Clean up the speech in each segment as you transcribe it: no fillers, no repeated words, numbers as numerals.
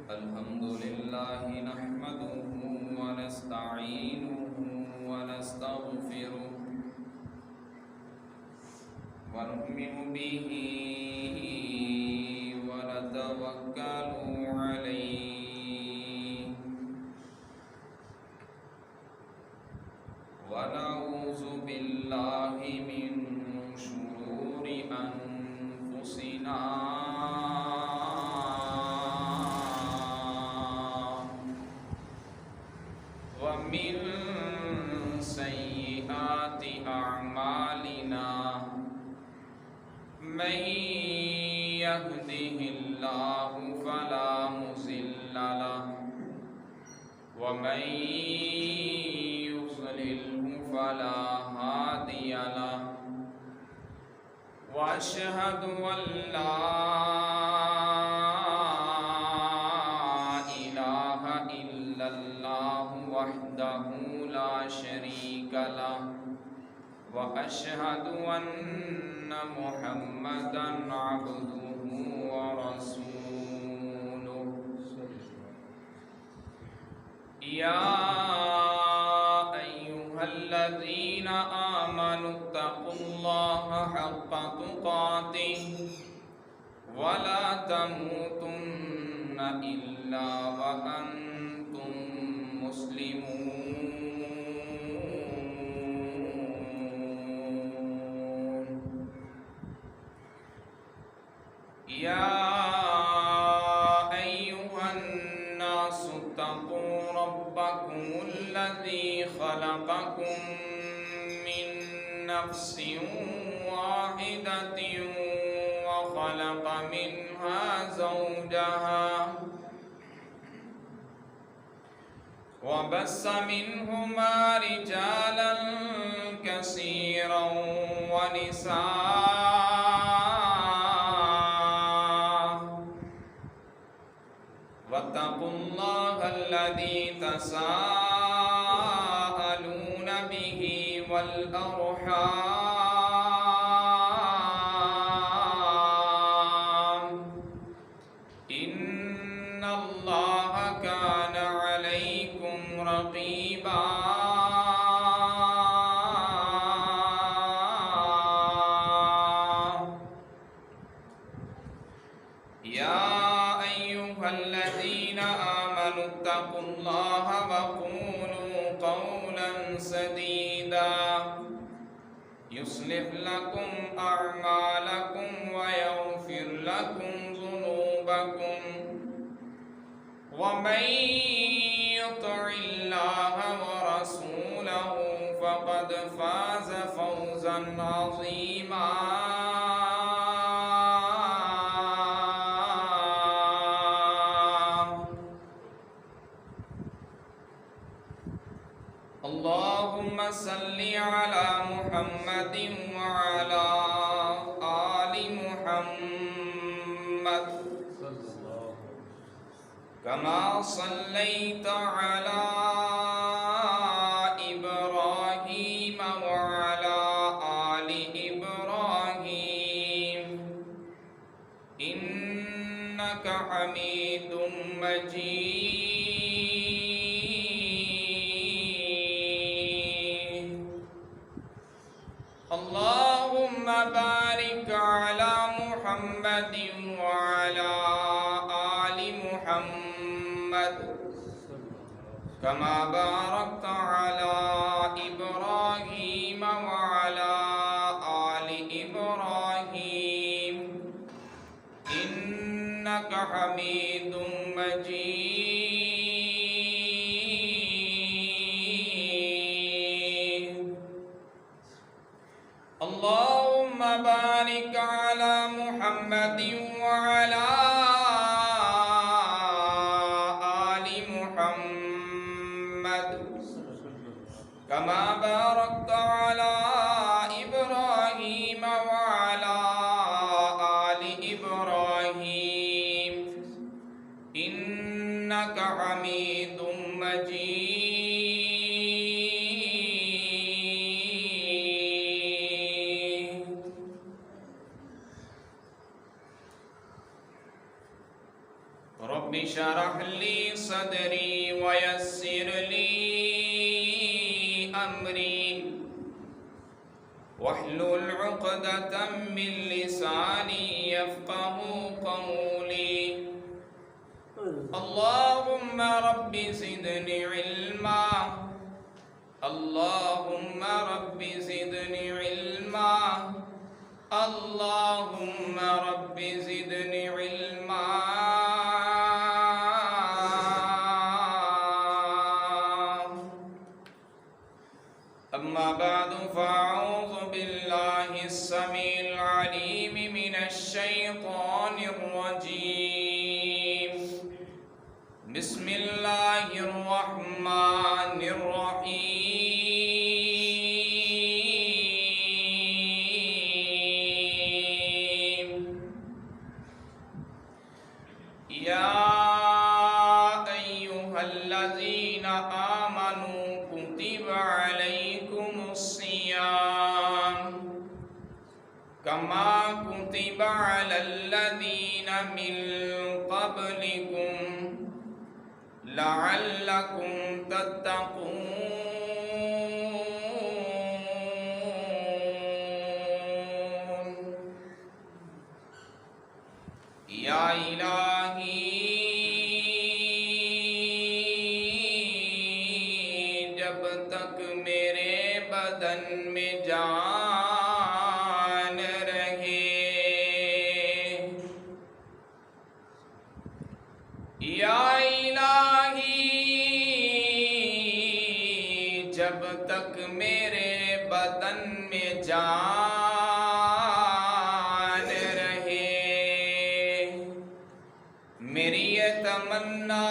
الحمد لله نحمده ونستعينه ونستغفره ونؤمن به ونتوكل عليه ونعوذ بالله من شرور أنفسنا ومن سيئات أعمالنا من يهده الله فلا مضل له ومن يضلله فلا هادي له وأشهد أن لا إله إلا الله وحده لا شريك له وأشهد أن محمدا عبده ورسوله يا أيها الذين آمنوا اتقوا الله حق تقاته ولا تموتن إلا وأنتم مسلمون يا أيها الناس اتقوا ربكم الذي خلقكم من نفس واحدة وخلق منها زوجها وبث منهما رجالا كثيرا ونساء واتقوا الله الذي تساءلون به والأرحام إن الله كان عليكم رقيبا يا أيها الذين آمنوا اتقوا الله وقولوا قولا سديدا يصلح لكم أعمالكم ويغفر لكم ذنوبكم ومن يطع الله ورسوله فقد فاز فوزا عظيما اللهم صل على محمد وعلى آل محمد كما صليت على إبراهيم وعلى آل إبراهيم إنك حميد مجيد اللهم بارك على محمد وعلى آل محمد كما باركت على إبراهيم وعلى آل إبراهيم إنك حميد مجيد اللهم بارك على محمد وعلى آل محمد كما باركت على إبراهيم وعلى آل إبراهيم إنك حميد مجيد رب اشرح اشرح لي صدري ويسر لي أمري واحلل عقدة من لساني يفقه قولي. اللهم رب زدني علما، اللهم رب زدني علما، اللهم رب زدني علما. أما بعد فأعوذ بالله السميع العليم من الشيطان الرجيم. بسم الله الرحمن الرحيم. يا أيها الذين آمنوا كتب عليكم الصيام كما كتب على الذين من قبلكم لعلكم تتقون. یا الہی جب تک میرے بدن میں جان رہے، یا جب تک میرے بدن میں جان رہے، میری یہ تمنا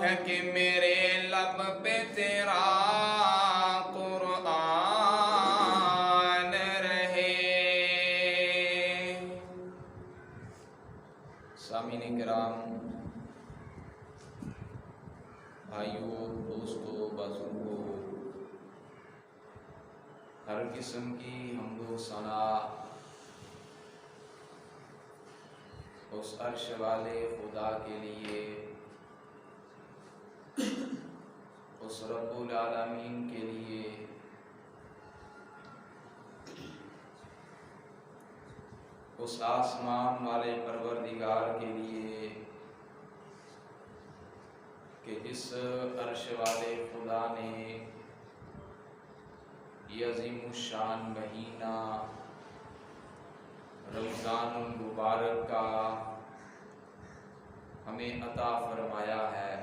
ہے کہ میرے لب پہ تیرا قرآن رہے۔ سامعین کرام، بھائیوں، دوستوں، بزرگوں، ہر قسم کی حمد و ثنا اس عرش والے خدا کے لیے، اس رب العالمین کے لیے اس آسمان والے پروردگار کے لیے کہ جس عرش والے خدا نے یہ عظیم الشان مہینہ رمضان المبارک کا ہمیں عطا فرمایا ہے۔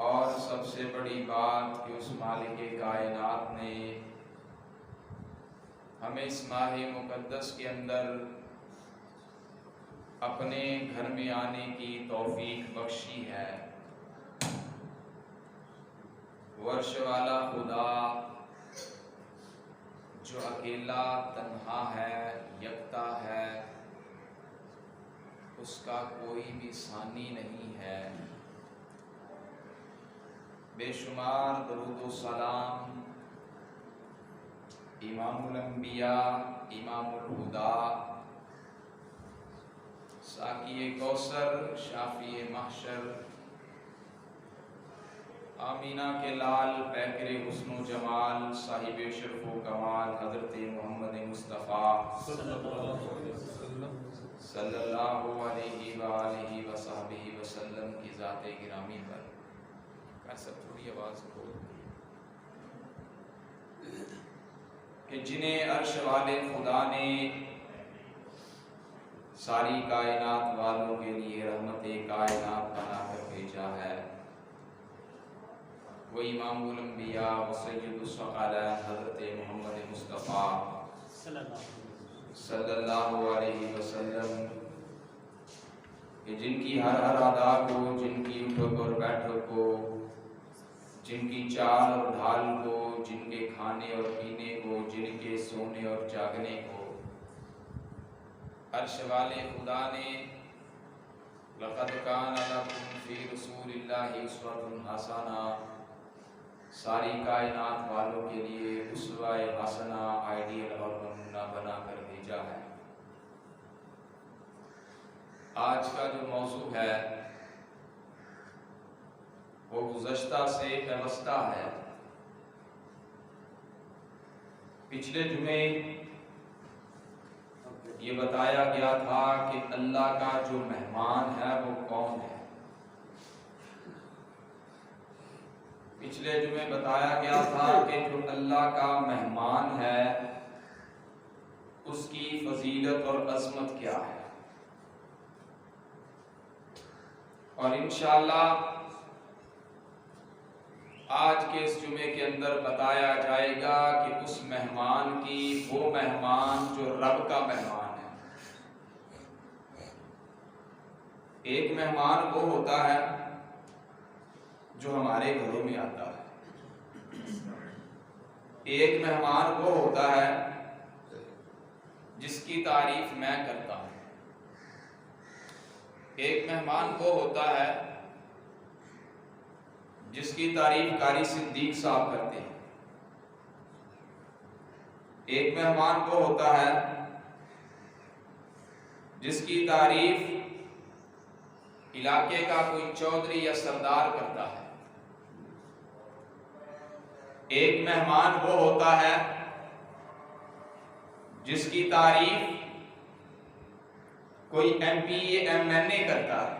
اور سب سے بڑی بات کہ اس مالک کائنات نے ہمیں اس ماہ مقدس کے اندر اپنے گھر میں آنے کی توفیق بخشی ہے۔ عرش والا خدا جو اکیلا تنہا ہے، یکتا ہے، اس کا کوئی بھی ثانی نہیں ہے۔ بے شمار درود و سلام امام الانبیاء، امام الہدا، ساقی کوثر، شافی محشر، آمینہ کے لال، پیکر حسن و جمال، صاحب شرف و کمال، حضرت محمد مصطفیٰ صلی اللہ علیہ وآلہ وصحبہ وسلم کی ذات گرامی پر سب تھوڑی آواز کھول کہ جنہیں عرش والے خدا نے ساری کائنات والوں کے لیے رحمت کائنات بنا کر بھیجا ہے، وہ امام الانبیاء و سید الثقلین حضرت محمد مصطفیٰ صلی اللہ علیہ وسلم کہ جن کی ہر ادا کو، جن کی اٹھک اور بیٹھک کو، جن کی چال اور ڈھال کو، جن کے کھانے اور پینے کو، جن کے سونے اور جاگنے کو عرش والے خدا نے لقد کان لکم فی رسول اللہ اسوۃ حسنہ ساری کائنات والوں کے لیے اسوہ حسنہ، آئیڈیل اور نمونہ بنا کر بھیجا ہے۔ آج کا جو موضوع ہے وہ گزشتہ سے پیوستہ ہے۔ پچھلے جمعے یہ بتایا گیا تھا کہ اللہ کا جو مہمان ہے وہ کون ہے۔ پچھلے جمعے بتایا گیا تھا کہ جو اللہ کا مہمان ہے اس کی فضیلت اور عظمت کیا ہے، اور انشاءاللہ آج کے اس جمعے کے اندر بتایا جائے گا کہ اس مہمان کی وہ مہمان جو رب کا مہمان ہے۔ ایک مہمان وہ ہوتا ہے جو ہمارے گھروں میں آتا ہے، ایک مہمان وہ ہوتا ہے جس کی تعریف میں کرتا ہوں، ایک مہمان وہ ہوتا ہے جس کی تعریف قاری صدیق صاحب کرتے ہیں، ایک مہمان وہ ہوتا ہے جس کی تعریف علاقے کا کوئی چودھری یا سردار کرتا ہے، ایک مہمان وہ ہوتا ہے جس کی تعریف کوئی ایم پی ایم این اے کرتا ہے،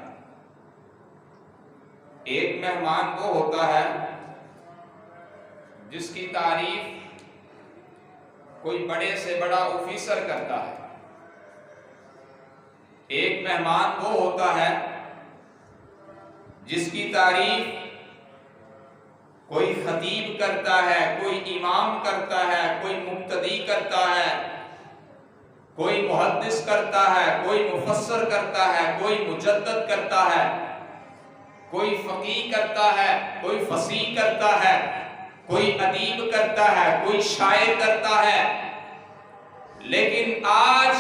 ایک مہمان وہ ہوتا ہے جس کی تعریف کوئی بڑے سے بڑا آفیسر کرتا ہے، ایک مہمان وہ ہوتا ہے جس کی تعریف کوئی خطیب کرتا ہے، کوئی امام کرتا ہے، کوئی مقتدی کرتا ہے، کوئی محدث کرتا ہے، کوئی مفسر کرتا ہے، کوئی مجدد کرتا ہے، کوئی فقیہ کرتا ہے، کوئی فصیح کرتا ہے، کوئی ادیب کرتا ہے، کوئی شاعر کرتا ہے۔ لیکن آج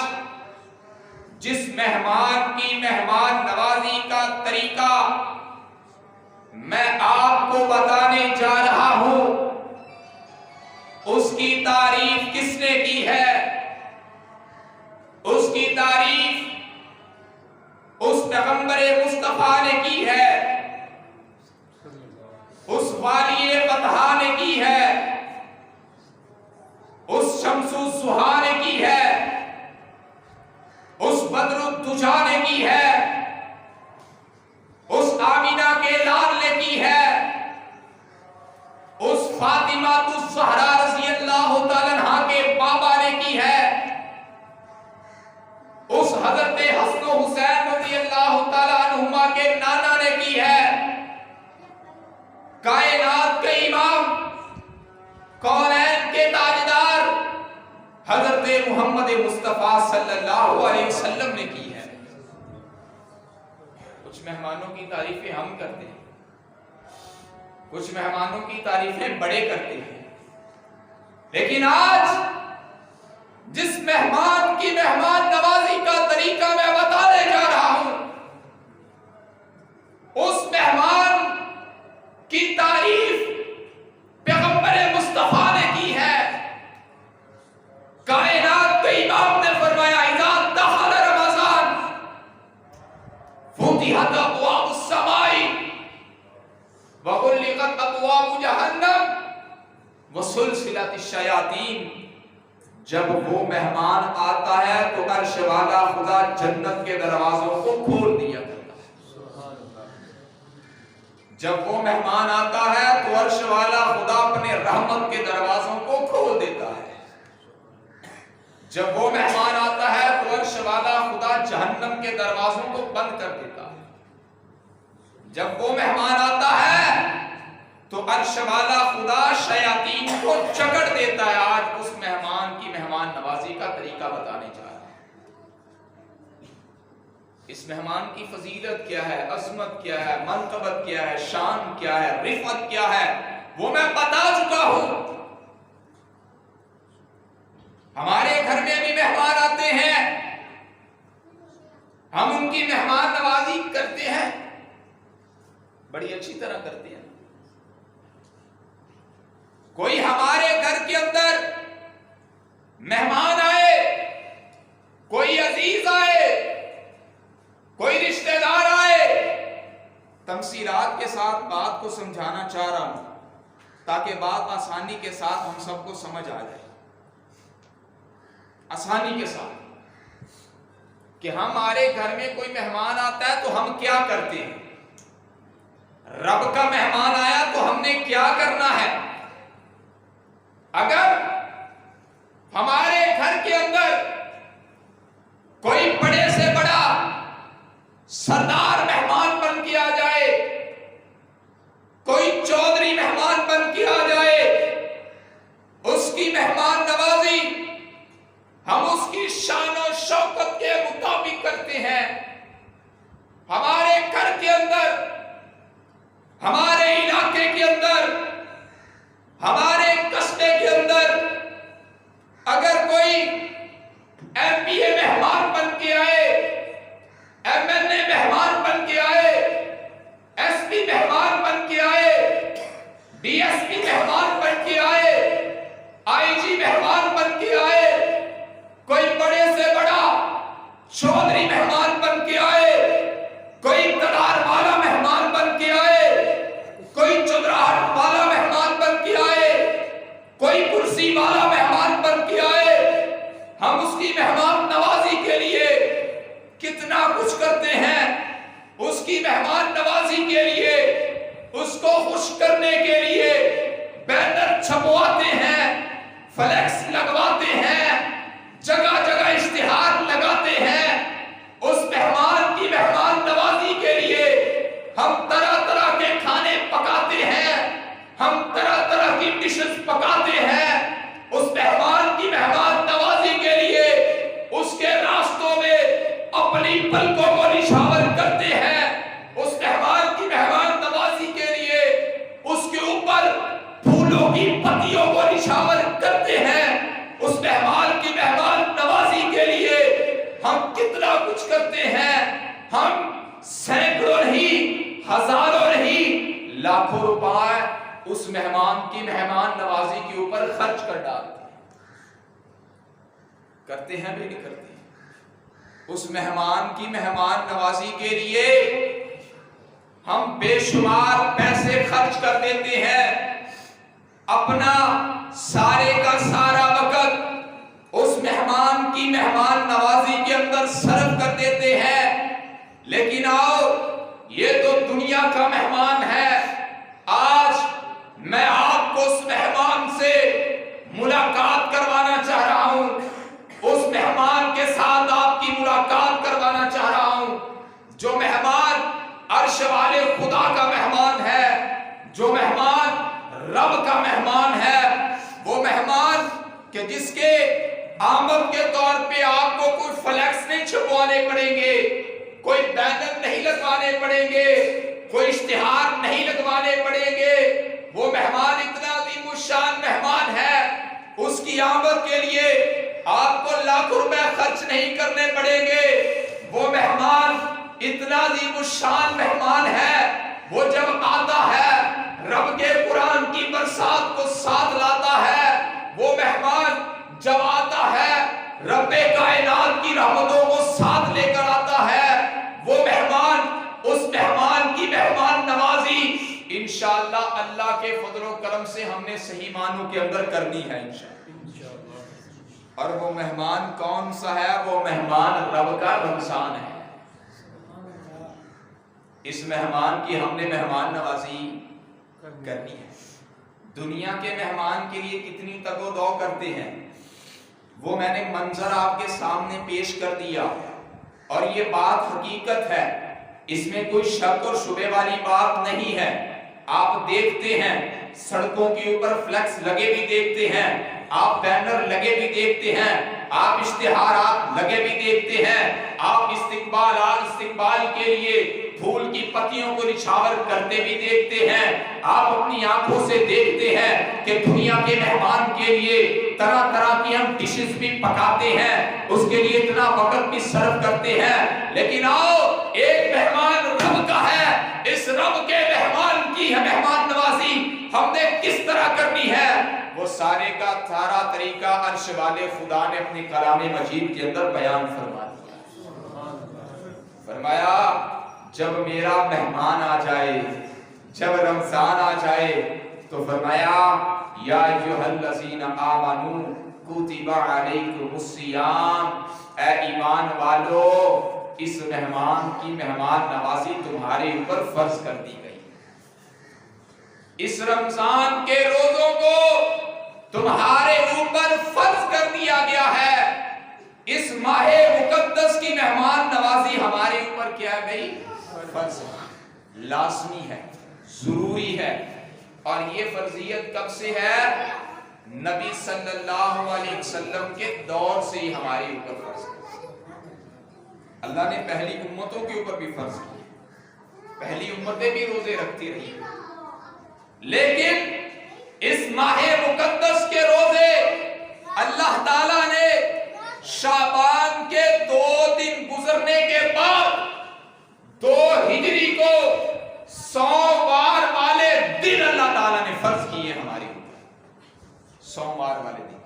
جس مہمان کی مہمان نوازی کا طریقہ میں آپ کو بتانے جا رہا ہوں، اس کی تعریف کس نے کی ہے؟ اس کی تعریف اس پیغمبر مصطفیٰ نے کی ہے، اس والی بطحا نے کی ہے، اس شمس الضحیٰ نے کی ہے، اس بدر الدجا نے کی ہے، اس آمینہ کے لال نے کی ہے، اس فاطمہ الزہرا رضی اللہ تعالیٰ عنہا کے بابا نے کی ہے، اس حضرت حسن و حسین رضی اللہ تعالیٰ عنہما کے نانا نے کی ہے۔ کائنات کے امام، کونین کے تاجدار حضرت محمد مصطفیٰ صلی اللہ علیہ وسلم نے کی ہے۔ کچھ مہمانوں کی تعریفیں ہم کرتے ہیں، کچھ مہمانوں کی تعریفیں بڑے کرتے ہیں، لیکن آج جس مہمان کی مہمان نوازی کا طریقہ میں بتانے جا رہا ہوں، اس مہمان کی تعریف پیغمبر مصطفیٰ نے کی ہے۔ کائنات کے امام نے فرمایا اذا دخل رمضان فتحت ابواب السماء وغلقت ابواب جہنم وسلسلت الشیاطین۔ جب وہ مہمان آتا ہے تو عرش والا خدا جنت کے دروازوں کو کھول دیا کرتا ہے۔ جب وہ مہمان آتا ہے تو عرش والا خدا اپنے رحمت کے دروازوں کو کھول دیتا ہے۔ جب وہ مہمان آتا ہے تو عرش والا خدا جہنم کے دروازوں کو بند کر دیتا ہے۔ جب وہ مہمان آتا ہے تو عرش والا خدا شیاطین کو جکڑ دیتا ہے۔ آج اس مہمان کی مہمان نوازی کا طریقہ بتانے جا رہا ہے۔ اس مہمان کی فضیلت کیا ہے، عظمت کیا ہے، منقبت کیا ہے، شان کیا ہے، رفعت کیا ہے، وہ میں بتا چکا ہوں۔ ہمارے گھر میں بھی مہمان آتے ہیں، ہم ان کی مہمان نوازی کرتے ہیں، بڑی اچھی طرح کرتے ہیں۔ کوئی ہمارے گھر کے اندر مہمان آئے، کوئی عزیز آئے، کوئی کے ساتھ بات کو سمجھانا چاہ رہا ہوں تاکہ بات آسانی کے ساتھ ہم سب کو سمجھ آ جائے، آسانی کے ساتھ، کہ ہمارے گھر میں کوئی مہمان آتا ہے تو ہم کیا کرتے ہیں، رب کا مہمان آیا تو ہم نے کیا کرنا ہے۔ اگر ہمارے گھر کے اندر کوئی بڑے سے بڑا سردار مہمان بن کے آ جائے، کوئی چودھری مہمان بن کے آ جائے، اس کی مہمان نوازی ہم اس کی شان و شوکت کے مطابق کرتے ہیں۔ ہمارے گھر کے اندر، ہمارے علاقے کے اندر، ہمارے قصبے کے اندر اگر کوئی ایم پی اے مہمان بن کے آئے، ایم ایل اے مہمان بن کے آئے، ایس پی مہمان بن کے آئے، ڈی ایس پی مہمان بن کے آئے، آئی جی مہمان بن کے آئے، کوئی بڑے سے بڑا چودھری مہمان بن کے آئے، کوئی اقتدار والا مہمان بن کے آئے، کوئی چودراہٹ والا مہمان بن کے آئے، کوئی کرسی والا مہمان بن کے آئے، ہم اس کی مہمان نوازی کے لیے کتنا کچھ کرتے ہیں۔ اس کی مہمان نوازی کے لیے، اس کو خوش کرنے کے لیے بینر چھپواتے ہیں، فلیکس لگواتے ہیں، جگہ جگہ اشتہار لگاتے ہیں۔ اس مہمان کی مہمان نوازی کے لیے ہم طرح طرح کے کھانے پکاتے ہیں، ہم طرح طرح کی ڈشز پکاتے ہیں۔ اس مہمان کی مہمان نوازی کے لیے اس کے راستوں میں اپنی پلکوں کو نچھاور کرتے ہیں۔ اس مہمان کی مہمان نوازی کے لیے اس کے اوپر پھولوں کی پتیوں کو نچھاور کرتے ہیں۔ اس مہمان کی مہمان نوازی کے لیے ہم کتنا کچھ کرتے ہیں۔ ہم سینکڑوں نہیں، ہزاروں نہیں، لاکھوں روپے اس مہمان کی مہمان نوازی کے اوپر خرچ کر ڈالتے ہیں۔ کرتے ہیں بھی نہیں کرتے ہیں؟ اس مہمان کی مہمان نوازی کے لیے ہم بے شمار پیسے خرچ کر دیتے ہیں، اپنا سارے کا سارا وقت اس مہمان کی مہمان نوازی کے اندر صرف کر دیتے ہیں۔ لیکن آؤ، یہ تو دنیا کا مہمان ہے۔ آج میں آپ کو اس مہمان سے ملاقات کروانا چاہ رہا ہوں، اس مہمان کے ساتھ آپ کی ملاقات کروانا چاہ رہا ہوں، جو مہمان عرش والے خدا کا مہمان ہے، جو مہمان رب کا مہمان ہے، وہ مہمان کہ جس کے آمد کے طور پہ آپ کو کوئی فلیکس نہیں چھپوانے پڑیں گے، کوئی بینر نہیں لگوانے پڑیں گے، کوئی اشتہار نہیں لگوانے پڑیں گے۔ وہ مہمان اتنا عظیم الشان مہمان ہے، اس کی آمد کے لیے آپ کو لاکھ روپے خرچ نہیں کرنے پڑیں گے۔ وہ مہمان اتنا عظیم الشان مہمان ہے، وہ جب آتا ہے رب کے قرآن کی برسات کو ساتھ لاتا ہے۔ وہ مہمان جب آتا ہے رب کائنات کی رحمتوں کو ساتھ لے کر آتا ہے۔ وہ مہمان، اس مہمان کی مہمان نوازی انشاءاللہ اللہ کے فضل و کرم سے ہم نے صحیح معنوں کے اندر کرنی ہے انشاءاللہ۔ اور وہ مہمان کون سا ہے؟ وہ مہمان رب کا رمضان ہے۔ اس مہمان کی ہم نے مہمان نوازی کرنی ہے۔ دنیا کے مہمان کے لیے کتنی تگ و دو کرتے ہیں، وہ میں نے منظر آپ کے سامنے پیش کر دیا، اور یہ بات حقیقت ہے، اس میں کوئی شک اور شبہ والی بات نہیں ہے۔ آپ دیکھتے ہیں سڑکوں کے اوپر فلیکس لگے بھی دیکھتے ہیں، آپ بینر لگے بھی دیکھتے ہیں، آپ اشتہارات لگے بھی دیکھتے ہیں، آپ استقبال کے لیے پھول کی پتیوں کو نچھاور کرتے بھی دیکھتے ہیں۔ آپ اپنی آنکھوں سے دیکھتے ہیں کہ دنیا کے مہمان کے لیے طرح طرح کی ہم ڈشز بھی پکاتے ہیں، اس کے لیے اتنا وقت بھی صرف کرتے ہیں۔ لیکن آؤ، ایک مہمان رب کا ہے، اس رب کے مہمان کی مہمان نوازی ہم نے کس طرح کرنی ہے، وہ سارے کا سارا طریقہ عرش والے خدا نے اپنے کلام مجید کے اندر بیان فرما دیا۔ فرمایا جب میرا مہمان آ جائے جب رمضان آ جائے تو فرمایا یا ایھالذین آمنو کتب علیکم الصیام، اے ایمان والو اس مہمان کی مہمان نوازی تمہارے اوپر فرض کر دی گئی، اس رمضان کے روزوں کو تمہارے اوپر فرض کر دیا گیا ہے، اس ماہ مقدس کی مہمان نوازی ہمارے اوپر کیا گئی؟ فرض ہے، لازمی ہے، ضروری ہے۔ اور یہ فرضیت کب سے ہے؟ نبی صلی اللہ علیہ وسلم کے دور سے ہی ہمارے اوپر فرض ہے۔ اللہ نے پہلی امتوں کے اوپر بھی فرض کیا، پہلی امتیں بھی روزے رکھتی رہی، لیکن اس ماہ مقدس کے روزے اللہ تعالیٰ نے شعبان کے 2 دن گزرنے کے بعد 2 ہجری کو سوموار والے دن اللہ تعالیٰ نے فرض کیے ہمارے اوپر، سوموار والے دن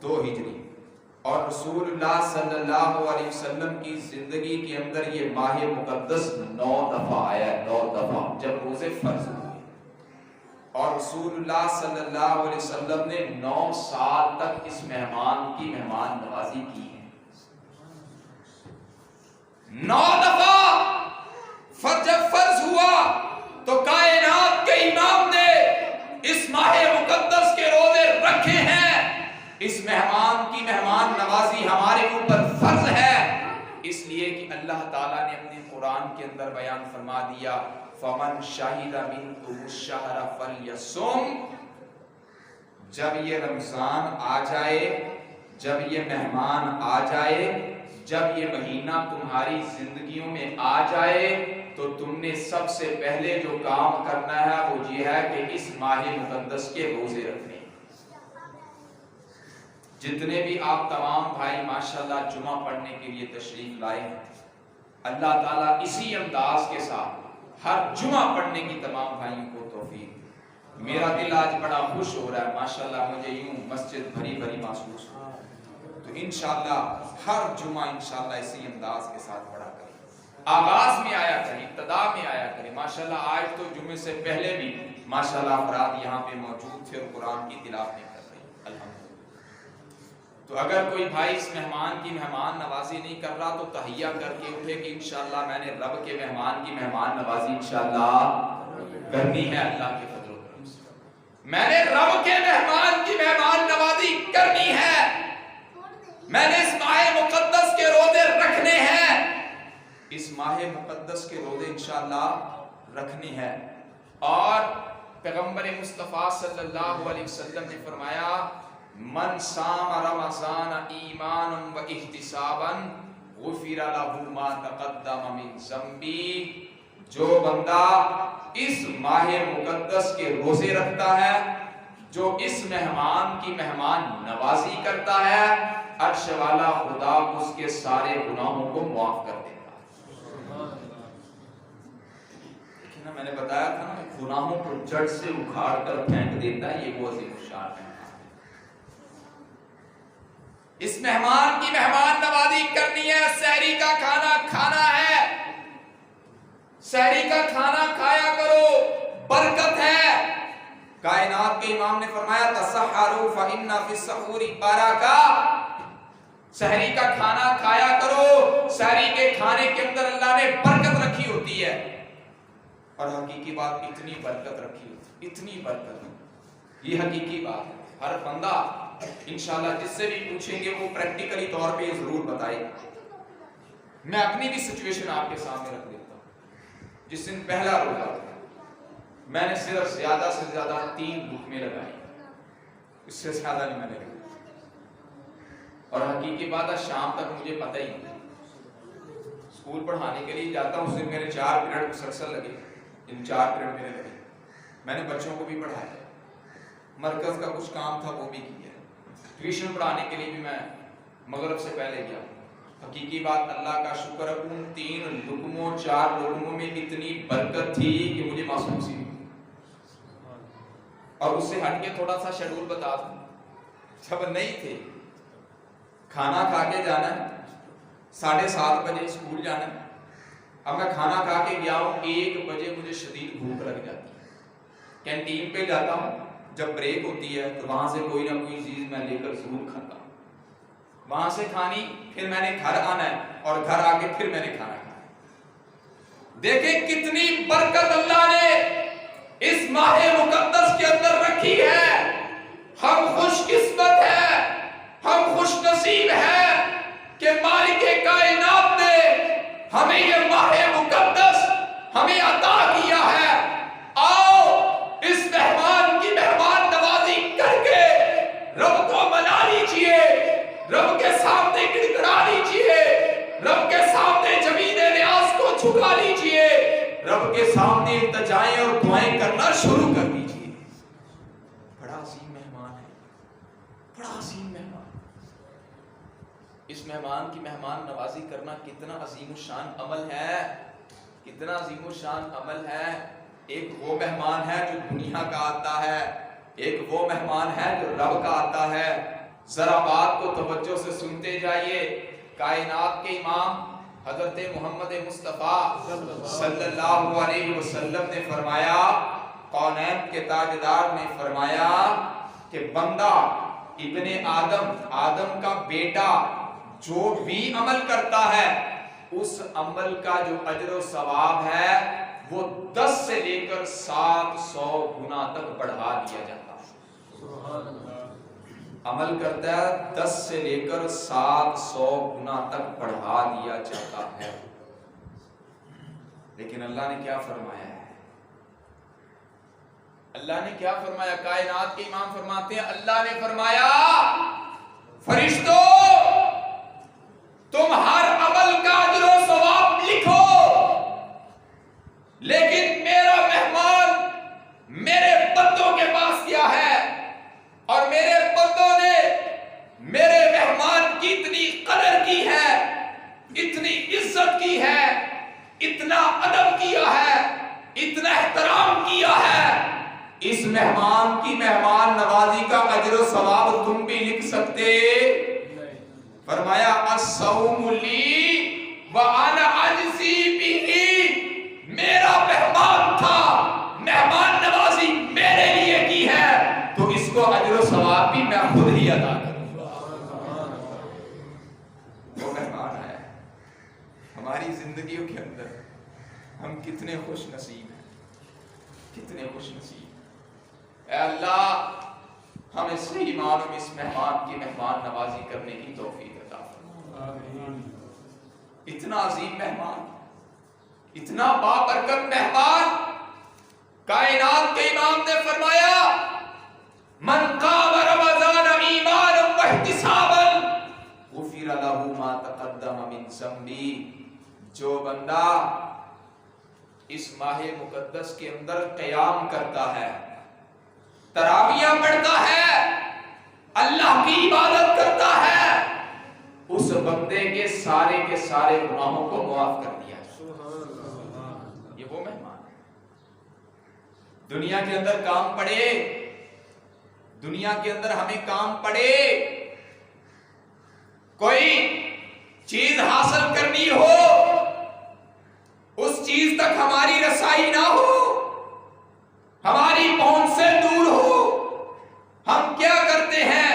2 ہجری، اور رسول اللہ صلی اللہ علیہ وسلم کی زندگی کے اندر یہ ماہ مقدس 9 دفعہ آیا، 9 دفعہ جب روزے فرض ہوئے، اور رسول اللہ صلی اللہ علیہ وسلم نے 9 سال تک اس مہمان کی مہمان نوازی کی ہے۔ 9 دفعہ جب فرض ہوا تو کائنات کے امام نے اس ماہ مقدس کے روزے رکھے ہیں، اس مہمان کی مہمان نوازی ہمارے اوپر فرض ہے، اس لیے کہ اللہ تعالیٰ نے اپنے قرآن کے اندر بیان فرما دیا فَمَنْ شَهِدَ مِنْكُمُ الشَّهْرَ فَلْيَصُمْ، جب یہ رمضان آ جائے، جب یہ مہمان آ جائے، جب یہ مہینہ تمہاری زندگیوں میں آ جائے تو تم نے سب سے پہلے جو کام کرنا ہے وہ یہ ہے کہ اس ماہ مقدس کے روزے رکھنے۔ جتنے بھی آپ تمام بھائی ماشاءاللہ جمعہ پڑھنے کے لیے تشریف لائے ہیں، اللہ تعالیٰ اسی انداز کے ساتھ ہر جمعہ پڑھنے کی تمام بھائیوں کو توفیق۔ میرا دل آج بڑا خوش ہو رہا ہے ماشاءاللہ، مجھے یوں مسجد بھری بھری محسوس ہو، تو انشاءاللہ ہر جمعہ انشاءاللہ اسی انداز کے ساتھ پڑھا کریں، آغاز میں آیا کریں، ابتدا میں آیا کریں۔ ماشاءاللہ آج تو جمعے سے پہلے بھی ماشاءاللہ افراد یہاں پہ موجود تھے اور قرآن کی تلاوت کر رہے ہیں، الحمدللہ۔ تو اگر کوئی بھائی اس مہمان کی مہمان نوازی نہیں کر رہا تو تہیہ کر کے اٹھے کہ انشاءاللہ میں نے رب کے مہمان کی مہمان نوازی انشاءاللہ کرنی ہے، اللہ کے فضل و کرم سے میں نے رب کے مہمان کی مہمان نوازی کرنی ہے، میں نے اس ماہ مقدس کے روزے رکھنے ہیں، اس ماہ مقدس کے روزے انشاءاللہ رکھنے ہیں۔ اور پیغمبر مصطفیٰ صلی اللہ علیہ وسلم نے فرمایا من صام رمضان ایمانا و احتسابا غفر له ما تقدم من ذنبی، جو بندہ اس ماہ مقدس کے روزے رکھتا ہے، جو اس مہمان کی مہمان نوازی کرتا ہے، عرش والا خدا اس کے سارے گناہوں کو معاف کر دیتا ہے۔ لیکن میں نے بتایا تھا نا، گناہوں کو جڑ سے اکھاڑ کر پھینک دیتا ہے، یہ وہ عظیم الشان ہے۔ اس مہمان کی مہمان نوازی کرنی ہے، سحری کا کھانا کھانا ہے، سحری کا کھانا کھایا کرو، برکت ہے۔ کائنات کے امام نے فرمایا تسحروا فإن فی السحور برکۃ، سحری کا کھانا کھایا کرو، سحری کے کھانے کے اندر اللہ نے برکت رکھی ہوتی ہے، اور حقیقی بات اتنی برکت رکھی ہوتی، اتنی برکت، یہ حقیقی بات ہے۔ ہر بندہ انشاءاللہ جس سے بھی پوچھیں گے وہ پریکٹیکلی طور پہ یہ ضرور بتائے گا۔ میں اپنی بھی سچویشن آپ کے سامنے رکھ دیتا ہوں۔ جس دن پہلا روزہ تھا، میں نے صرف زیادہ سے زیادہ 3 لقمے لگائے، اس سے زیادہ نہیں میں نے لگائی، اور حقیقی بات ہے شام تک مجھے پتہ ہی نہیں۔ اسکول پڑھانے کے لیے جاتا ہوں، اس دن میرے 4 پیریڈ مسلسل لگے، ان 4 پیریڈ میرے لگے، میں نے بچوں کو بھی پڑھایا، مرکز کا کچھ کام تھا وہ بھی کیا، ٹیوشن پڑھانے کے لیے بھی میں مغرب سے پہلے گیا۔ حقیقی بات اللہ کا شکر ہے، ان 3 لقموں 4 لقموں میں اتنی برکت تھی کہ مجھے محسوس ہی نہیں۔ اور اس سے ہٹ کے تھوڑا سا شیڈول بتا دوں، جب نہیں تھے کھانا کھا کے جانا ہے، 7:30 بجے اسکول جانا ہے، اب میں کھانا کھا کے گیا ہوں، 1 بجے مجھے شدید بھوک لگ جاتی ہے، کینٹین پہ جاتا ہوں، جب بریک ہوتی ہے تو وہاں سے کوئی نہ کوئی چیز میں لے کر ضرور کھاتا ہوں، وہاں سے کھانی، پھر میں نے گھر آنا ہے اور گھر آ کے پھر میں نے کھانا کھانا۔ دیکھیں کتنی برکت اللہ نے اس ماہ مقدس کے اندر رکھی ہے۔ ہم خوش قسمت ہیں، ہم خوش نصیب ہیں کہ مالک کائنات نے ہمیں یہ ماہ مقدس ہمیں عطا کیا ہے۔ آؤ اس مہمان کی مہمان نوازی کر کے رب کو منا لیجئے، رب کے سامنے گڑگڑا لیجئے، رب کے سامنے زمین نیاز کو جھکا لیجئے، رب کے سامنے التجائیں اور دعائیں کرنا شروع کر دیجئے۔ بڑا عظیم مہمان ہے، بڑا عظیم مہمان۔ اس مہمان کی مہمان نوازی کرنا کتنا عظیم الشان عمل ہے، کتنا عظیم الشان عمل ہے۔ ایک وہ مہمان ہے جو دنیا کا آتا ہے، ایک وہ مہمان ہے جو رب کا آتا ہے۔ ذرا بات کو توجہ سے سنتے جائیے۔ کائنات کے امام حضرت محمد مصطفیٰ صلی اللہ علیہ وسلم نے فرمایا، کونین کے تاجدار نے فرمایا کہ بندہ ابن آدم، آدم کا بیٹا جو بھی عمل کرتا ہے اس عمل کا جو اجر و ثواب ہے وہ 10 سے لے کر 700 گنا تک بڑھا دیا جاتا ہے۔ عمل کرتا ہے 10 سے لے کر 700 گنا تک بڑھا دیا جاتا ہے۔ لیکن اللہ نے کیا فرمایا ہے؟ اللہ نے کیا فرمایا؟ کائنات کے امام فرماتے ہیں، اللہ نے فرمایا فرشتوں تم ہر عمل کا اجر و ثواب لکھو، لیکن میرا مہمان میرے بندوں کے پاس کیا ہے، اور میرے بندوں نے میرے مہمان کی اتنی قدر کی ہے، اتنی عزت کی ہے، اتنا ادب کیا ہے، اتنا احترام کیا ہے۔ اس مہمان کی مہمان نوازی کا اجر و ثواب تم بھی لکھ سکتے؟ فرمایا الصوم لی وانا اجزی بہ، میرا مہمان تھا، مہمان نوازی میرے لیے کی ہے تو اس کو اجر و ثواب بھی میں خود ہی ادا کروں گا۔ وہ مہمان ہے ہماری زندگیوں کے اندر، ہم کتنے خوش نصیب ہیں، کتنے خوش نصیب۔ اے اللہ ہمیں صحیح معنوں میں اس مہمان کی مہمان نوازی کرنے کی توفیق عطا فرما۔ اتنا عظیم مہمان، اتنا بابرکت مہمان، کائنات کے امام نے فرمایا من قام رمضان ایمانا واحتسابا غفر له ما تقدم من ذنبه، جو بندہ اس ماہ مقدس کے اندر قیام کرتا ہے، تراویح پڑھتا ہے، اللہ کی عبادت کرتا ہے، اس بندے کے سارے گناہوں کو معاف کر دیا جائے۔ یہ وہ مہمان ہے۔ دنیا کے اندر کام پڑے، دنیا کے اندر ہمیں کام پڑے، کوئی چیز حاصل کرنی ہو، اس چیز تک ہماری رسائی نہ ہو، ہماری پہنچ سے دور ہو، ہم کیا کرتے ہیں؟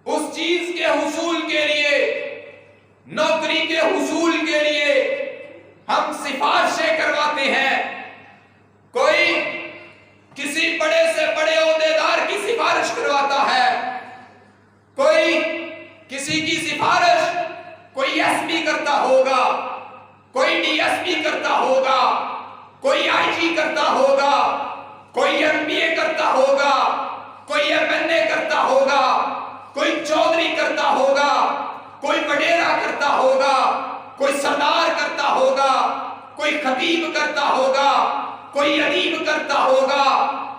اس چیز کے حصول کے لیے، نوکری کے حصول کے لیے ہم سفارشیں کرواتے ہیں۔ کوئی کسی بڑے سے بڑے عہدیدار کی سفارش کرواتا ہے، کوئی کسی کی سفارش کوئی ایس پی کرتا ہوگا، کوئی ڈی ایس پی کرتا ہوگا، کوئی آئی جی کرتا ہوگا، کوئی ایم پی اے کرتا ہوگا، کوئی ایم این اے کرتا ہوگا، کوئی چودھری کرتا ہوگا، کوئی وڈیرا کرتا ہوگا، کوئی سردار کرتا ہوگا، کوئی خطیب کرتا ہوگا، کوئی ادیب کرتا ہوگا،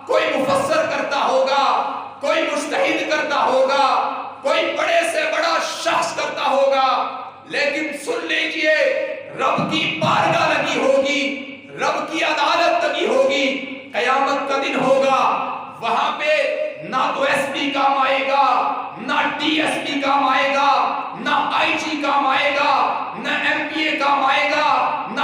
کوئی مفسر کرتا ہوگا، کوئی مجتہد کرتا ہوگا، کوئی بڑے سے بڑا شخص کرتا ہوگا۔ لیکن سن لیجئے، رب کی بارگاہ لگی ہوگی، رب کی عدالت لگی ہوگی، قیامت کا دن ہوگا، وہاں پہ نہ تو ایس پی کام آئے گا، نہ ڈی ایس پی کام آئے گا، نہ آئی جی کام آئے گا، نہ ایم پی اے کام آئے گا، نہ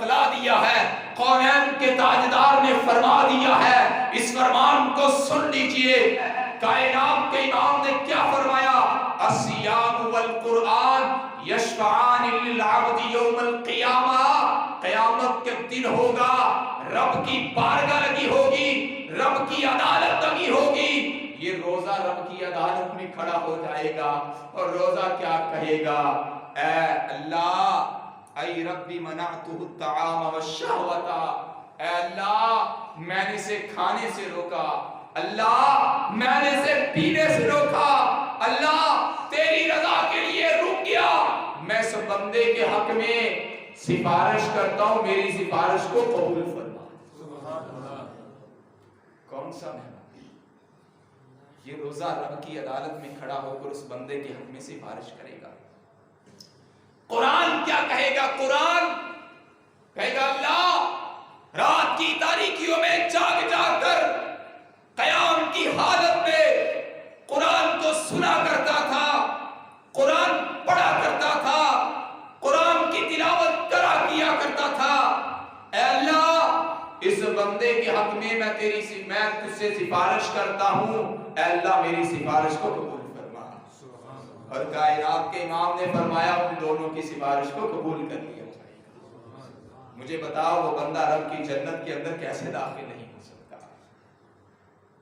بتلا دیا ہے، کونین کے تاجدار نے فرما دیا ہے، اس فرمان کو سن لیجئے۔ کائنات کے امام نے کیا فرمایا؟ الصیام والقرآن یشفعان للعبد یوم القیامہ، قیامت کے دن ہوگا، رب کی بارگاہ لگی ہوگی، رب کی عدالت لگی ہوگی، یہ روزہ رب کی عدالت میں کھڑا ہو جائے گا اور روزہ کیا کہے گا؟ اے اللہ، اے ربی منعتہ الطعام والشہوۃ، اے اللہ میں نے اسے کھانے سے روکا، اللہ میں نے اسے پینے سے روکا، اللہ تیری رضا کے لیے رک گیا، میں اس بندے کے حق میں سفارش کرتا ہوں، میری سفارش کو قبول فرما۔ کون سا مہمان؟ یہ روزہ رب کی عدالت میں کھڑا ہو کر اس بندے کے حق میں سفارش کرے گا۔ قرآن کیا کہے گا؟ قرآن کہے گا اللہ رات کی تاریکیوں میں جاگ جاگ کر قیام کی حالت میں قرآن کو سنا کرتا تھا، قرآن پڑھا کرتا تھا، قرآن کی تلاوت کرا کیا کرتا تھا، اے اللہ اس بندے کے حق میں میں تجھ سے سفارش کرتا ہوں، اے اللہ میری سفارش کو قبول فرما۔ اور کائنات کے امام نے فرمایا ان دونوں کی سفارش کو قبول کر لیا جائے گا۔ مجھے بتاؤ وہ بندہ رب کی جنت کے اندر کیسے داخل نہیں ہو سکتا؟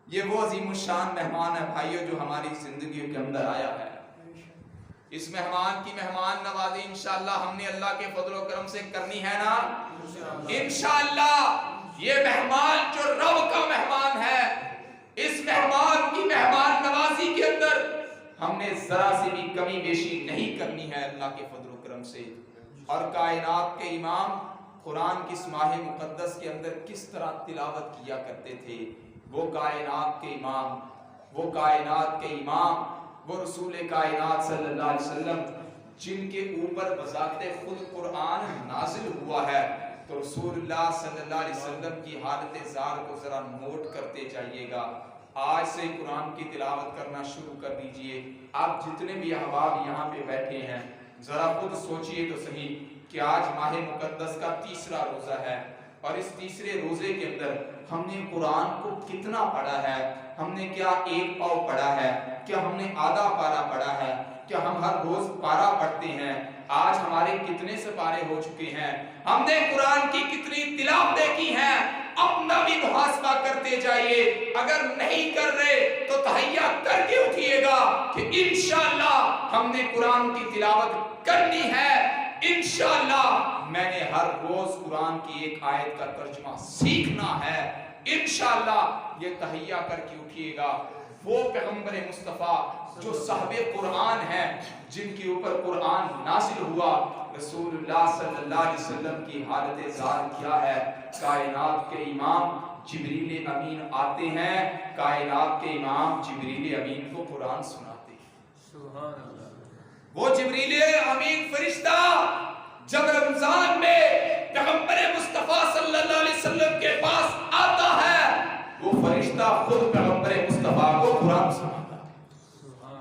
یہ وہ عظیم الشان مہمان ہے بھائیو جو ہماری زندگیوں کے اندر آیا ہے۔ اس مہمان کی مہمان نوازی انشاءاللہ ہم نے اللہ کے فضل و کرم سے کرنی ہے نا؟ انشاءاللہ یہ مہمان جو رب کا مہمان ہے، اس مہمان کی مہمان نوازی کے اندر ہم نے ذرا سی بھی کمی بیشی نہیں کرنی ہے اللہ کے فضل و کرم سے۔ اور کائنات کے امام قرآن کی اس ماہ مقدس کے اندر کس طرح تلاوت کیا کرتے تھے؟ وہ کائنات کے امام، وہ کائنات کے امام، وہ رسول کائنات صلی اللہ علیہ وسلم جن کے اوپر بذات خود قرآن نازل ہوا ہے، تو رسول اللہ صلی اللہ علیہ وسلم کی حالت زار کو ذرا نوٹ کرتے جائیے گا۔ آج سے قرآن کی تلاوت کرنا شروع کر دیجئے۔ آپ جتنے بھی احباب یہاں پہ بیٹھے ہیں ذرا خود سوچئے تو صحیح کہ آج ماہ مقدس کا تیسرا روزہ ہے، اور اس تیسرے روزے کے اندر ہم نے قرآن کو کتنا پڑھا ہے؟ ہم نے کیا ایک پاؤ پڑھا ہے؟ کیا ہم نے آدھا پارا پڑھا ہے؟ کیا ہم ہر روز پارا پڑھتے ہیں؟ آج ہمارے کتنے سپارے ہو چکے ہیں؟ ہم نے قرآن کی کتنی تلاوتیں کی ہیں؟ اپنا بھی محاسبہ کرتے جائیے۔ اگر نہیں کر رہے تو تہیہ کر کے اٹھیے گا کہ انشاءاللہ ہم نے قرآن کی تلاوت کرنی ہے، انشاءاللہ میں نے ہر روز قرآن کی ایک آیت کا ترجمہ سیکھنا ہے، انشاءاللہ یہ تہیہ کر کے اٹھیے گا۔ وہ پیغمبر مصطفیٰ جو صاحب قرآن ہیں، جن کے اوپر قرآن نازل ہوا، رسول اللہ صلی اللہ علیہ وسلم کی حالت زار کیا ہے؟ کائنات کے امام جبریل امین آتے ہیں، کائنات کے امام جبریل امین کو قرآن سناتے ہیں۔ سبحان اللہ۔ وہ جبریل امین فرشتہ جب رمضان میں پیغمبر مصطفیٰ صلی اللہ علیہ وسلم کے پاس آتا ہے، وہ فرشتہ خود پیغمبر مصطفیٰ کو قرآن سناتا ہے۔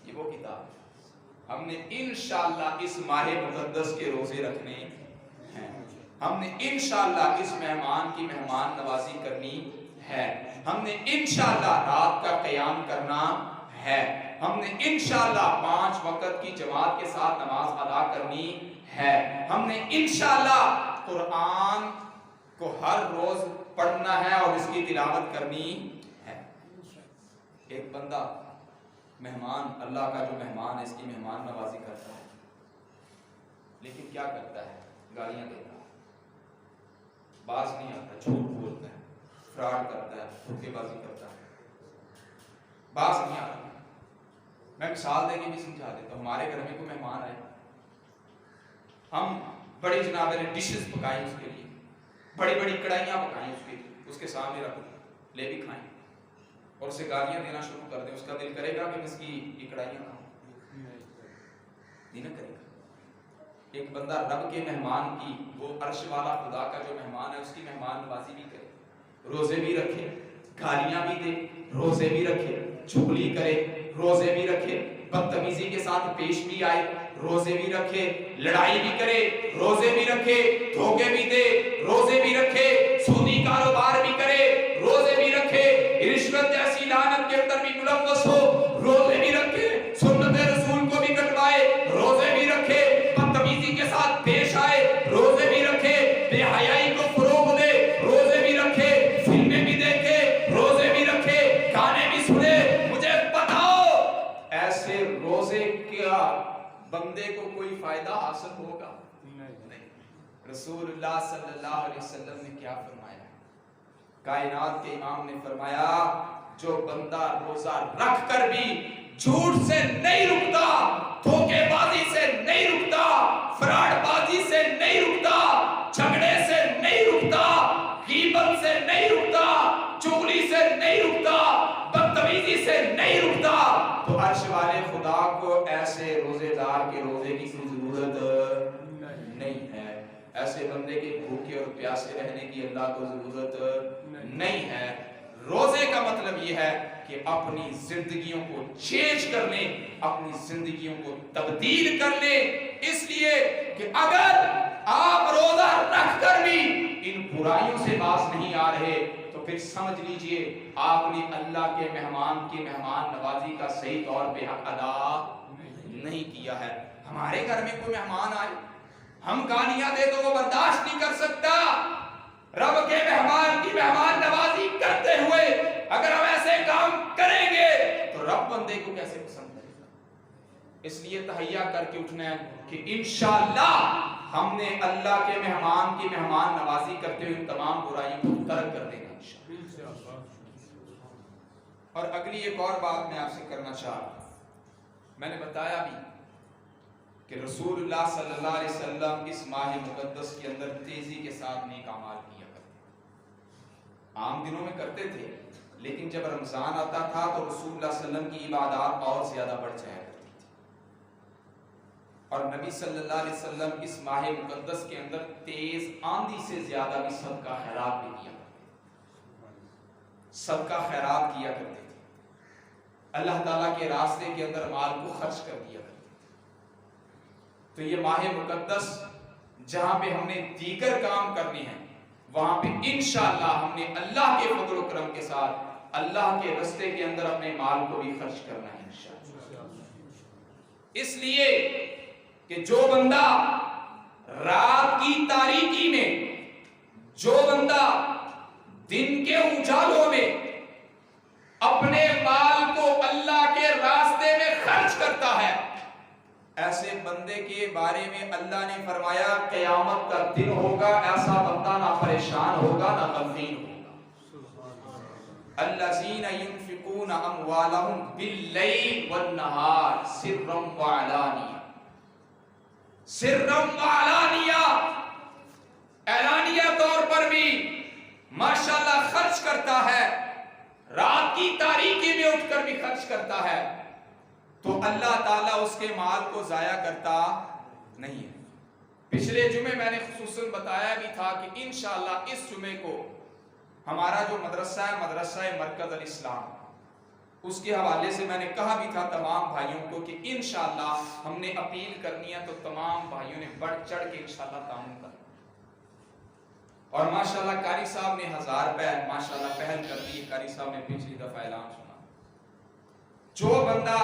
یہ وہ کتاب ہم نے انشاءاللہ اس ماہ مقدس کے روزے رکھنے ہیں، ہم نے انشاءاللہ اس مہمان کی مہمان نوازی کرنی ہے، ہم نے انشاءاللہ رات کا قیام کرنا ہے، ہم نے انشاءاللہ 5 وقت کی جماعت کے ساتھ نماز ادا کرنی ہے، ہم نے انشاءاللہ قرآن کو ہر روز پڑھنا ہے اور اس کی تلاوت کرنی ہے۔ ایک بندہ مہمان، اللہ کا جو مہمان ہے، اس کی مہمان نوازی کرتا ہے، لیکن کیا کرتا ہے؟ گالیاں دیتا ہے، باز نہیں آتا، جھوٹ بولتا ہے، فراڈ کرتا ہے، دھوکے بازی کرتا ہے، باز نہیں آتا۔ میں مثال دے کے بھی سمجھا دیتا ہوں۔ ہمارے گھر میں کوئی مہمان آئے، ہم بڑی جناب نے ڈشز پکائیں اس کے لیے، بڑی بڑی کڑھائیاں پکائیں اس کے لیے، اس کے سامنے رکھ دیں، لے بھی کھائیں اور اسے گالیاں دینا شروع کر دیں، اس کا دل کرے گا کہ اس کی یہ کڑھائیاں کھاؤں؟ نہیں نہ کرے گا۔ ایک بندہ رب کے مہمان کی، وہ عرش والا خدا کا جو مہمان ہے، اس کی مہمان نوازی بھی کرے، روزے بھی رکھے، گالیاں بھی دے، روزے بھی رکھے، چغلی کرے، روزے بھی رکھے، بدتمیزی کے ساتھ پیش بھی آئے، روزے بھی رکھے، لڑائی بھی کرے روزے بھی رکھے، دھوکے بھی دے روزے بھی رکھے، سودی کاروبار بھی کرے روزے بھی رکھے، رشوت جیسی لعنت کے اندر بھی ملوث ہو روزے بھی رکھے، سنت رسول کو بھی کٹوائے روزے بھی رکھے، بدتمیزی کے ساتھ پیش آئے روزے بھی رکھے، بے حیائی کو فروغ دے روزے بھی رکھے، فلمیں بھی دیکھے روزے بھی رکھے، گانے بھی سنے، مجھے بتاؤ ایسے روزے کیا بندے کو کوئی فائدہ حاصل ہوگا؟ نہیں۔ رسول اللہ صلی اللہ علیہ وسلم نے کیا فرمایا؟ کائنات کے امام نے فرمایا جو بندہ روزہ رکھ کر بھی جھوٹ سے نہیں رکتا، دھوکے بازی سے نہیں رکتا، فراڈ بازی سے نہیں رکتا، جھگڑے سے نہیں رکتا، غیبت سے نہیں رکتا، چغلی سے نہیں رکتا، بدتمیزی سے نہیں رکتا، تو عرش والے خدا کو ایسے روزے دار کے روزے کی کوئی ضرورت نہیں ہے، ایسے بندے کے بھوکے اور پیاسے رہنے کی اللہ کو ضرورت نہیں ہے۔ روزے کا مطلب یہ ہے کہ اپنی زندگیوں کو چینج کر لیں، اپنی زندگیوں کو تبدیل کر لیں، اس لیے کہ اگر آپ روزہ رکھ کر بھی ان برائیوں سے باز نہیں آ رہے تو پھر سمجھ لیجئے آپ نے اللہ کے مہمان کی مہمان نوازی کا صحیح طور پہ حق ادا نہیں کیا ہے۔ ہمارے گھر میں کوئی مہمان آئے، ہم گالیاں دے تو وہ برداشت نہیں کر سکتا، رب کے مہمان کی مہمان نوازی کرتے ہوئے اگر ہم ایسے کام کریں گے تو رب بندے کو کیسے پسند کرے گا؟ اس لیے تہیہ کر کے اٹھنا ہے کہ انشاءاللہ ہم نے اللہ کے مہمان کی مہمان نوازی کرتے ہوئے ان تمام برائیوں کو ترک کر دینا انشاءاللہ۔ اور اگلی ایک اور بات میں آپ سے کرنا چاہ رہا ہوں، میں نے بتایا بھی کہ رسول اللہ صلی اللہ علیہ وسلم اس ماہ مقدس کے اندر تیزی کے ساتھ نیک اعمال کیا کرتے تھے، عام دنوں میں کرتے تھے، لیکن جب رمضان آتا تھا تو رسول اللہ صلی اللہ علیہ وسلم کی عبادات اور زیادہ بڑھ جایا کرتی تھی، اور نبی صلی اللہ علیہ وسلم اس ماہ مقدس کے اندر تیز آندھی سے زیادہ بھی صدقہ خیرات بھی کیا کرتے تھے، صدقہ خیرات کیا کرتے تھے، اللہ تعالیٰ کے راستے کے اندر مال کو خرچ کر دیا کرتے تھے۔ تو یہ ماہ مقدس جہاں پہ ہم نے دیگر کام کرنے ہیں وہاں پہ انشاءاللہ ہم نے اللہ کے فضل و کرم کے ساتھ اللہ کے راستے کے اندر اپنے مال کو بھی خرچ کرنا ہے انشاءاللہ۔ اس لیے کہ جو بندہ رات کی تاریکی میں، جو بندہ دن کے اجالوں میں اپنے مال کو اللہ کے راستے میں خرچ کرتا ہے، ایسے بندے کے بارے میں اللہ نے فرمایا قیامت کا دن ہوگا ایسا بندہ نہ پریشان ہوگا نہ غمگین ہوگا۔ الذین ينفقون اموالهم باللیل والنہار سرا وعلانیہ، سرا وعلانیہ، اعلانیہ طور پر بھی ماشاءاللہ خرچ کرتا ہے، رات کی تاریکی میں اٹھ کر بھی خرچ کرتا ہے، تو اللہ تعالیٰ اس کے مال کو ضائع کرتا نہیں ہے۔ پچھلے جمعے میں نے خصوصاً بتایا بھی تھا کہ انشاءاللہ اس جمعے کو ہمارا جو مدرسہ ہے، مدرسہ مرکز الاسلام، اس کے حوالے سے میں نے کہا بھی تھا تمام بھائیوں کو کہ انشاءاللہ ہم نے اپیل کرنی ہے تو تمام بھائیوں نے بڑھ چڑھ کے انشاءاللہ تعاون کرنا، اور ماشاءاللہ قاری صاحب نے 1000 روپے ماشاءاللہ پہل کر دی۔ قاری صاحب نے پچھلی دفعہ اعلان سنا، جو بندہ،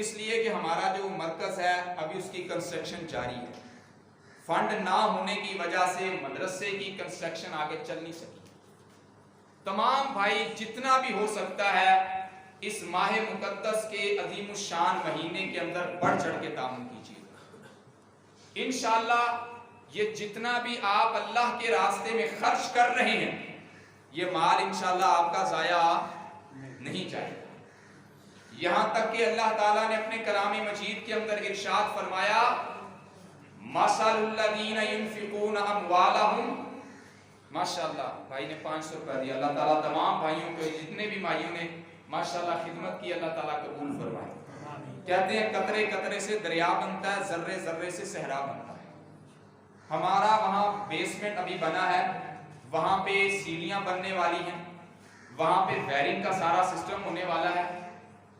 اس لیے کہ ہمارا جو مرکز ہے ابھی اس کی کنسٹرکشن جاری ہے، فنڈ نہ ہونے کی وجہ سے مدرسے کی کنسٹرکشن آگے چل نہیں سکی، تمام بھائی جتنا بھی ہو سکتا ہے اس ماہ مقدس کے عظیم الشان مہینے کے اندر بڑھ چڑھ کے تعاون کیجیے۔ انشاءاللہ یہ جتنا بھی آپ اللہ کے راستے میں خرچ کر رہے ہیں یہ مال انشاءاللہ آپ کا ضائع نہیں جائے گا، یہاں تک کہ اللہ تعالیٰ نے اپنے کلام مجید کے اندر ارشاد فرمایا مثل الذین ينفقون اموالهم، ماشاءاللہ بھائی نے 500 روپے دیا، اللہ تعالیٰ تمام بھائیوں کو جتنے بھی بھائیوں نے ماشاءاللہ خدمت کی اللہ تعالیٰ قبول فرمائے۔ کہتے ہیں قطرے قطرے سے دریا بنتا ہے، ذرے ذرے سے صحرا بنتا ہے۔ ہمارا وہاں بیسمنٹ ابھی بنا ہے، وہاں پہ سیڑھیاں بننے والی ہیں، وہاں پہ وائرنگ کا سارا سسٹم ہونے والا ہے،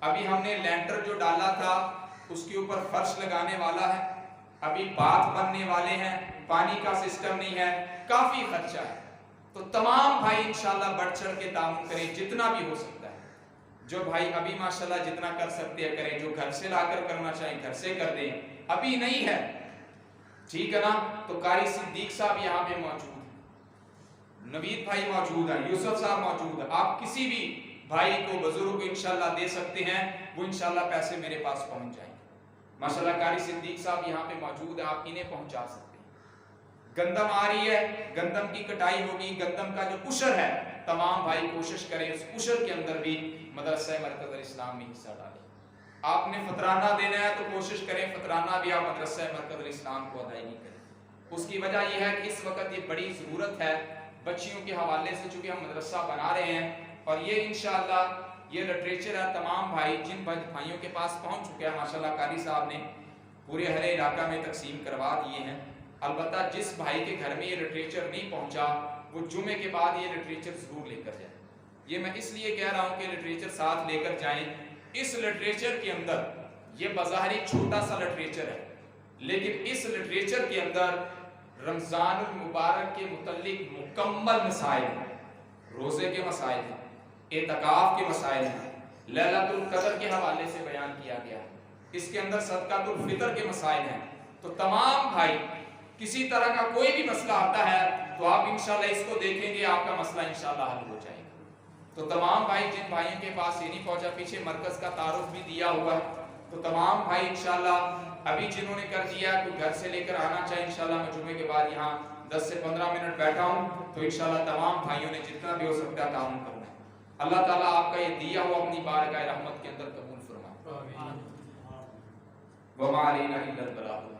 ابھی ہم نے لینٹر جو ڈالا تھا اس کے اوپر فرش لگانے والا ہے، ابھی بات بننے والے ہیں، پانی کا سسٹم نہیں ہے، کافی خرچہ ہے. تو تمام بھائی انشاءاللہ بڑھ چڑھ کے تعاون کریں جتنا بھی ہو سکتا ہے. جو بھائی ابھی ماشاءاللہ جتنا کر سکتے ہیں کریں، جو گھر سے لا کر کرنا چاہیں گھر سے کر دیں. ابھی نہیں ہے ٹھیک ہے نا. تو قاری صدیق صاحب یہاں پہ موجود ہیں، نوید بھائی موجود ہیں، یوسف صاحب موجود ہیں. آپ کسی بھی بھائی کو بزرگ کو انشاءاللہ دے سکتے ہیں، وہ انشاءاللہ پیسے میرے پاس پہنچ جائیں گے. ماشاءاللہ قاری صدیق صاحب یہاں پہ موجود ہیں، آپ انہیں پہنچا سکتے ہیں. گندم آ رہی ہے، گندم کی کٹائی ہوگی، گندم کا جو عشر ہے تمام بھائی کوشش کریں اس عشر کے اندر بھی مدرسہ مرکز الاسلام میں حصہ ڈالیں. آپ نے فطرانہ دینا ہے تو کوشش کریں فطرانہ بھی آپ مدرسہ مرکز الاسلام کو ادائیگی کریں. اس کی وجہ یہ ہے کہ اس وقت یہ بڑی ضرورت ہے بچیوں کے حوالے سے، چونکہ ہم مدرسہ بنا رہے ہیں اور یہ انشاءاللہ یہ لٹریچر ہے تمام بھائی جن بھائیوں کے پاس پہنچ چکے ہیں ماشاءاللہ قاری صاحب نے پورے ہر علاقہ میں تقسیم کروا دیے ہیں. البتہ جس بھائی کے گھر میں یہ لٹریچر نہیں پہنچا وہ جمعے کے بعد یہ لٹریچر ضرور لے کر جائیں. یہ میں اس لیے کہہ رہا ہوں کہ لٹریچر ساتھ لے کر جائیں. اس لٹریچر کے اندر یہ بظاہر چھوٹا سا لٹریچر ہے، لیکن اس لٹریچر کے اندر رمضان المبارک کے متعلق مکمل مسائل ہیں، روزے کے مسائل ہیں، اعتکاف کے مسائل ہیں، لیلۃ القدر کے حوالے سے بیان کیا گیا ہے، اس کے اندر صدقۃ الفطر کے مسائل ہیں. تو تمام بھائی کسی طرح کا کوئی بھی مسئلہ آتا ہے تو آپ انشاءاللہ اس کو دیکھیں گے، آپ کا مسئلہ انشاءاللہ حل ہو جائے گا. تو تمام بھائی جن بھائیوں کے پاس یہ نہیں پہنچا، پیچھے مرکز کا تعارف بھی دیا ہوا ہے، تو تمام بھائی انشاءاللہ ابھی جنہوں نے کر دیا کوئی گھر سے لے کر آنا چاہے انشاءاللہ میں جمعے کے بعد یہاں 10 سے 15 منٹ بیٹھا ہوں تو انشاءاللہ تمام بھائیوں نے جتنا بھی ہو سکتا ہے تعاون کرنا ہے. اللہ تعالیٰ آپ کا یہ دیا ہوا اپنی بارگاہ رحمت کے اندر قبول فرمائے. وما علینا الا البلاغ.